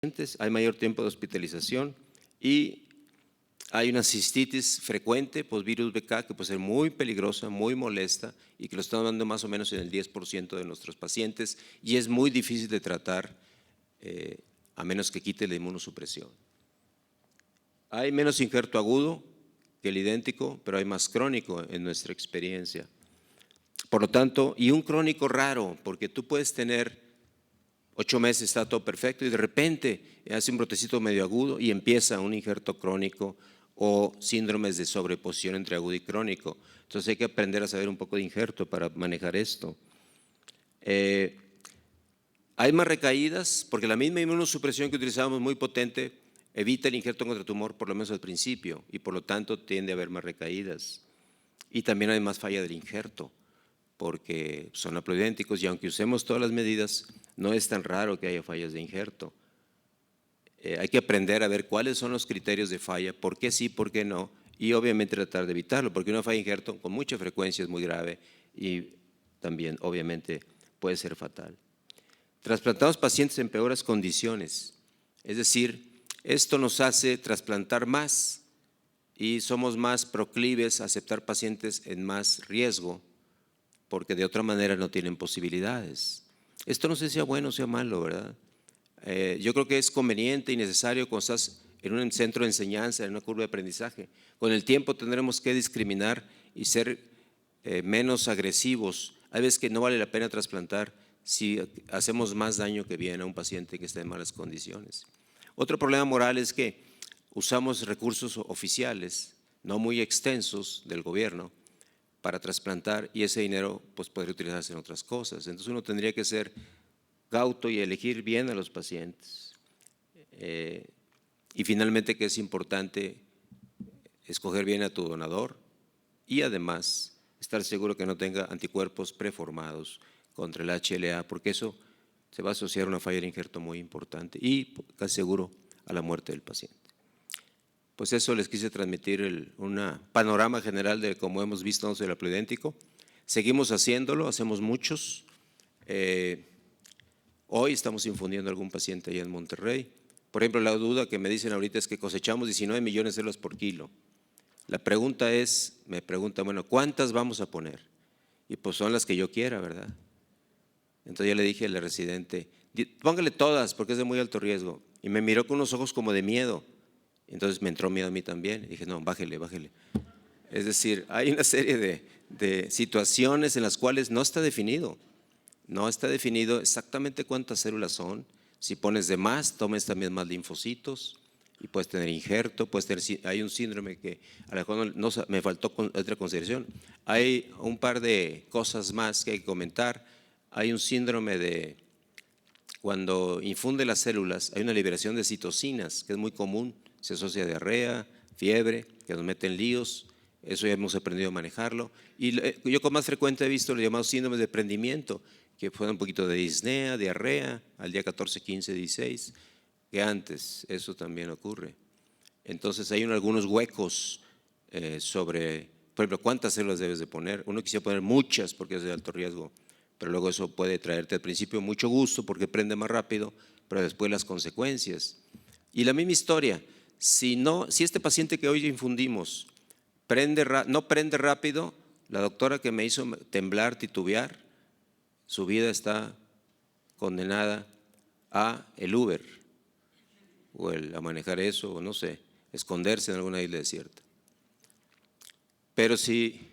hay mayor tiempo de hospitalización y hay una cistitis frecuente, virus BK, que puede ser muy peligrosa, muy molesta y que lo estamos dando más o menos en el 10% de nuestros pacientes y es muy difícil de tratar a menos que quite la inmunosupresión. Hay menos injerto agudo que el idéntico, pero hay más crónico en nuestra experiencia. Por lo tanto, y un crónico raro, porque tú puedes tener 8 meses, está todo perfecto y de repente hace un brotecito medio agudo y empieza un injerto crónico o síndromes de sobreposición entre agudo y crónico. Entonces hay que aprender a saber un poco de injerto para manejar esto. Hay más recaídas porque la misma inmunosupresión que utilizamos muy potente evita el injerto contra tumor por lo menos al principio y por lo tanto tiende a haber más recaídas. Y también hay más falla del injerto porque son haploidénticos y aunque usemos todas las medidas, no es tan raro que haya fallas de injerto. Hay que aprender a ver cuáles son los criterios de falla, por qué sí, por qué no, y obviamente tratar de evitarlo, porque una falla de injerto con mucha frecuencia es muy grave y también obviamente puede ser fatal. Trasplantamos pacientes en peores condiciones, es decir, esto nos hace trasplantar más y somos más proclives a aceptar pacientes en más riesgo, porque de otra manera no tienen posibilidades. Esto no sé si sea bueno o sea malo, ¿verdad? Yo creo que es conveniente y necesario cuando estás en un centro de enseñanza, en una curva de aprendizaje. Con el tiempo tendremos que discriminar y ser menos agresivos. Hay veces que no vale la pena trasplantar si hacemos más daño que bien a un paciente que está en malas condiciones. Otro problema moral es que usamos recursos oficiales, no muy extensos del gobierno, para trasplantar y ese dinero pues podría utilizarse en otras cosas. Entonces uno tendría que ser cauto y elegir bien a los pacientes. Y finalmente que es importante escoger bien a tu donador y además estar seguro que no tenga anticuerpos preformados contra el HLA, porque eso se va a asociar a una falla de injerto muy importante y casi seguro a la muerte del paciente. Pues eso les quise transmitir un panorama general de cómo hemos visto el haploidéntico. Seguimos haciéndolo, hacemos muchos. Hoy estamos infundiendo a algún paciente allá en Monterrey. Por ejemplo, la duda que me dicen ahorita es que cosechamos 19 millones de células por kilo. La pregunta es, me preguntan, bueno, ¿cuántas vamos a poner? Y pues son las que yo quiera, ¿verdad? Entonces yo le dije al residente, póngale todas porque es de muy alto riesgo. Y me miró con unos ojos como de miedo. Entonces me entró miedo a mí también. Y dije, no, bájele, bájele. Es decir, hay una serie de situaciones en las cuales no está definido. No está definido exactamente cuántas células son. Si pones de más, tomes también más linfocitos y puedes tener injerto, hay un síndrome que a lo mejor no, me faltó otra consideración. Hay un par de cosas más que hay que comentar. Hay un síndrome de cuando infunde las células, hay una liberación de citocinas que es muy común, se asocia a diarrea, fiebre, que nos meten líos. Eso ya hemos aprendido a manejarlo. Y yo con más frecuente he visto los llamados síndromes de prendimiento, que fue un poquito de disnea, diarrea, al día 14, 15, 16, que antes eso también ocurre. Entonces hay algunos huecos sobre, por ejemplo, cuántas células debes de poner. Uno quisiera poner muchas porque es de alto riesgo, pero luego eso puede traerte al principio mucho gusto porque prende más rápido, pero después las consecuencias. Y la misma historia, si este paciente que hoy infundimos no prende rápido, la doctora que me hizo temblar, titubear, su vida está condenada a el Uber o a manejar eso, o no sé, esconderse en alguna isla desierta. Pero si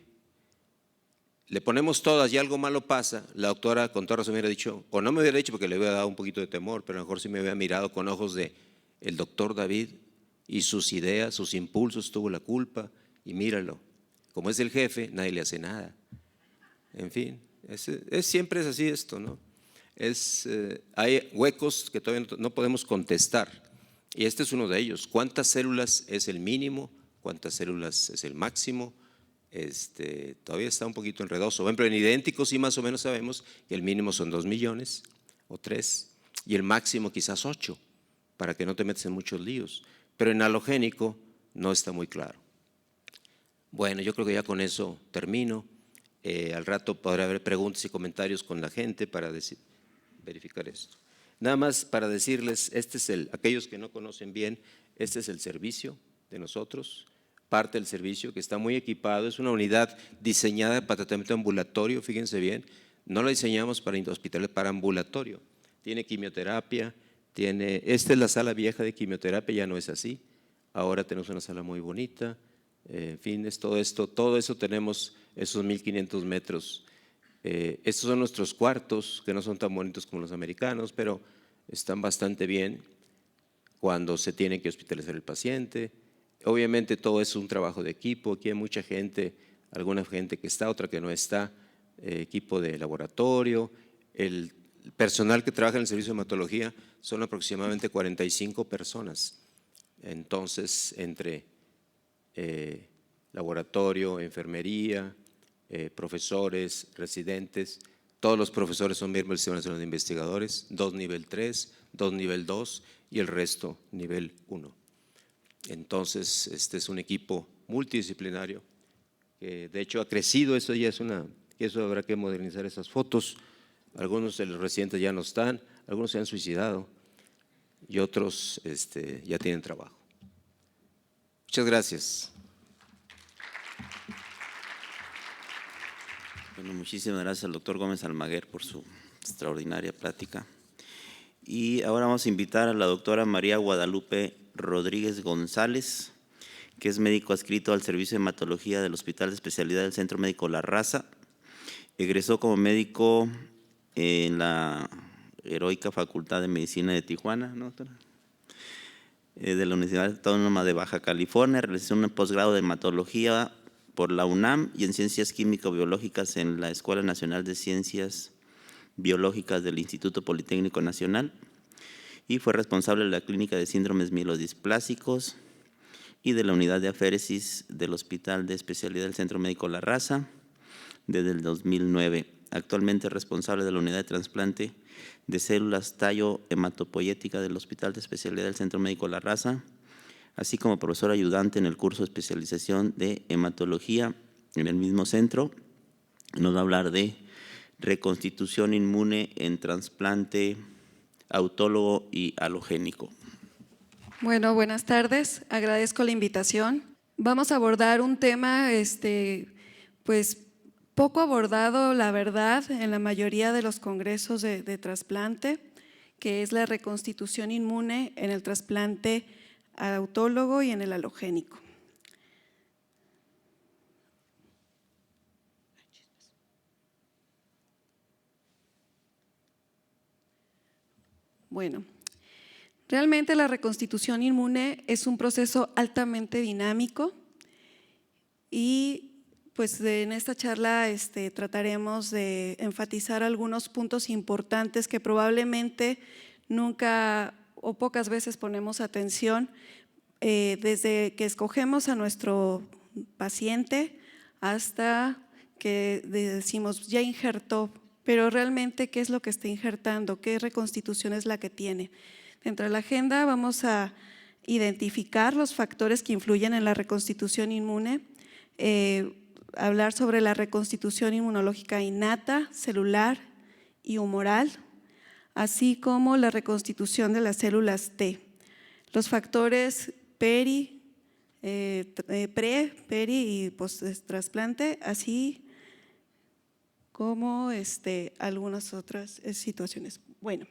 le ponemos todas y algo malo pasa, la doctora con toda razón me hubiera dicho, o no me hubiera dicho porque le hubiera dado un poquito de temor, pero a lo mejor sí me hubiera mirado con ojos de el doctor David y sus ideas, sus impulsos, tuvo la culpa y míralo, como es el jefe, nadie le hace nada. En fin, siempre es así esto, ¿no? Hay huecos que todavía no podemos contestar y este es uno de ellos. ¿Cuántas células es el mínimo? ¿Cuántas células es el máximo? Todavía está un poquito enredoso. Por ejemplo, en idénticos sí más o menos sabemos que el mínimo son 2 millones o 3 y el máximo quizás 8 para que no te metas en muchos líos. Pero en halogénico no está muy claro. Bueno, yo creo que ya con eso termino. Al rato podrá haber preguntas y comentarios con la gente para verificar esto. Nada más para decirles, aquellos que no conocen bien, este es el servicio de nosotros, parte del servicio que está muy equipado, es una unidad diseñada para tratamiento ambulatorio, fíjense bien, no la diseñamos para hospital, para ambulatorio, tiene quimioterapia, esta es la sala vieja de quimioterapia, ya no es así, ahora tenemos una sala muy bonita, en fin, es todo eso tenemos esos 1,500 metros. Estos son nuestros cuartos, que no son tan bonitos como los americanos, pero están bastante bien cuando se tiene que hospitalizar el paciente. Obviamente todo es un trabajo de equipo, aquí hay mucha gente, alguna gente que está, otra que no está, equipo de laboratorio. El personal que trabaja en el servicio de hematología son aproximadamente 45 personas. Entonces, entre laboratorio, enfermería, profesores, residentes, todos los profesores son miembros del Sistema Nacional de Investigadores, 2 nivel 3, 2 nivel 2 y el resto nivel 1. Entonces, este es un equipo multidisciplinario que de hecho ha crecido, eso habrá que modernizar esas fotos. Algunos de los residentes ya no están, algunos se han suicidado y otros ya tienen trabajo. Muchas gracias. Bueno, muchísimas gracias al doctor Gómez Almaguer por su extraordinaria plática. Y ahora vamos a invitar a la doctora María Guadalupe Rodríguez González, que es médico adscrito al Servicio de Hematología del Hospital de Especialidad del Centro Médico La Raza. Egresó como médico en la heroica Facultad de Medicina de Tijuana, ¿no, doctora? De la Universidad Autónoma de Baja California, realizó un posgrado de hematología por la UNAM y en Ciencias Químico-Biológicas en la Escuela Nacional de Ciencias Biológicas del Instituto Politécnico Nacional y fue responsable de la Clínica de Síndromes Mielodisplásicos y de la Unidad de Aféresis del Hospital de Especialidad del Centro Médico La Raza desde el 2009. Actualmente es responsable de la Unidad de Trasplante de Células Tallo Hematopoyética del Hospital de Especialidad del Centro Médico La Raza, así como profesor ayudante en el curso de especialización de hematología en el mismo centro. Nos va a hablar de reconstitución inmune en trasplante autólogo y alogénico. Bueno, buenas tardes, agradezco la invitación. Vamos a abordar un tema pues poco abordado, la verdad, en la mayoría de los congresos de trasplante, que es la reconstitución inmune en el trasplante autólogo y en el alogénico. Bueno, realmente la reconstitución inmune es un proceso altamente dinámico y pues en esta charla trataremos de enfatizar algunos puntos importantes que probablemente nunca o pocas veces ponemos atención desde que escogemos a nuestro paciente hasta que decimos ya injertó, pero realmente ¿qué es lo que está injertando? ¿Qué reconstitución es la que tiene? Dentro de la agenda vamos a identificar los factores que influyen en la reconstitución inmune, hablar sobre la reconstitución inmunológica innata, celular y humoral, así como la reconstitución de las células T. Los factores peri, y post-trasplante, así como algunas otras situaciones. Bueno,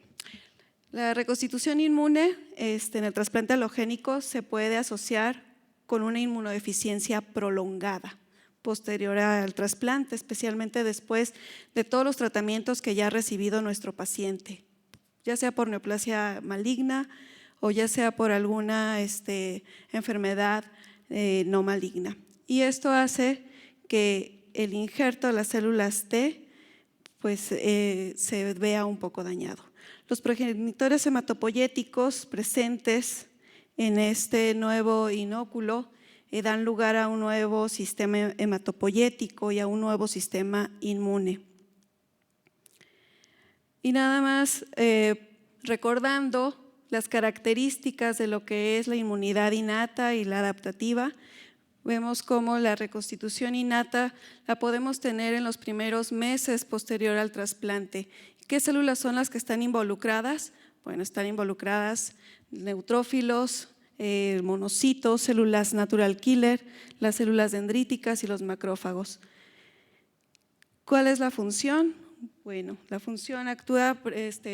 la reconstitución inmune en el trasplante alogénico se puede asociar con una inmunodeficiencia prolongada posterior al trasplante, especialmente después de todos los tratamientos que ya ha recibido nuestro paciente, ya sea por neoplasia maligna o ya sea por alguna enfermedad no maligna. Y esto hace que el injerto de las células T pues, se vea un poco dañado. Los progenitores hematopoyéticos presentes en este nuevo inóculo dan lugar a un nuevo sistema hematopoyético y a un nuevo sistema inmune. Y nada más recordando las características de lo que es la inmunidad innata y la adaptativa, vemos cómo la reconstitución innata la podemos tener en los primeros meses posterior al trasplante. ¿Qué células son las que están involucradas? Bueno, están involucradas neutrófilos, monocitos, células natural killer, las células dendríticas y los macrófagos. ¿Cuál es la función? Bueno, la función actúa,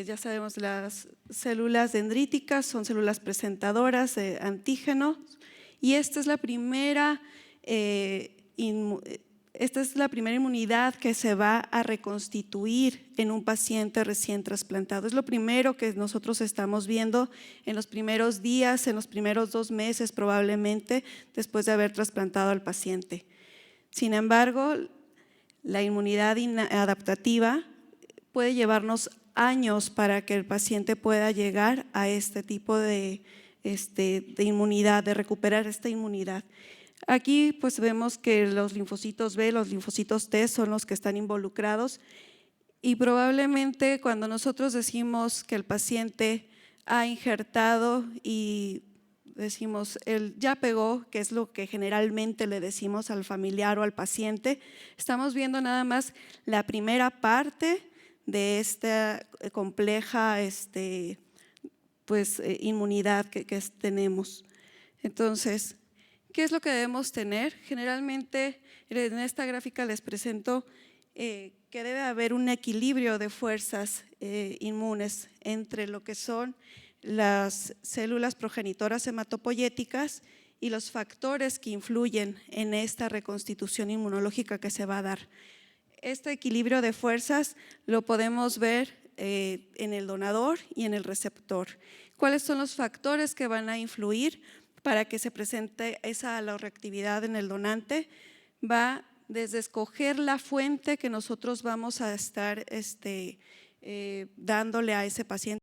ya sabemos, las células dendríticas son células presentadoras de antígenos y esta es la primera inmunidad que se va a reconstituir en un paciente recién trasplantado. Es lo primero que nosotros estamos viendo en los primeros días, en los primeros 2 meses probablemente, después de haber trasplantado al paciente. Sin embargo, la inmunidad adaptativa puede llevarnos años para que el paciente pueda llegar a este tipo de inmunidad, de recuperar esta inmunidad. Aquí pues vemos que los linfocitos B, los linfocitos T son los que están involucrados y probablemente cuando nosotros decimos que el paciente ha injertado y decimos él ya pegó, que es lo que generalmente le decimos al familiar o al paciente, estamos viendo nada más la primera parte de esta compleja inmunidad que tenemos. Entonces, ¿qué es lo que debemos tener? Generalmente en esta gráfica les presento que debe haber un equilibrio de fuerzas inmunes entre lo que son las células progenitoras hematopoyéticas y los factores que influyen en esta reconstitución inmunológica que se va a dar. Este equilibrio de fuerzas lo podemos ver en el donador y en el receptor. ¿Cuáles son los factores que van a influir para que se presente esa alloreactividad en el donante? Va desde escoger la fuente que nosotros vamos a estar dándole a ese paciente.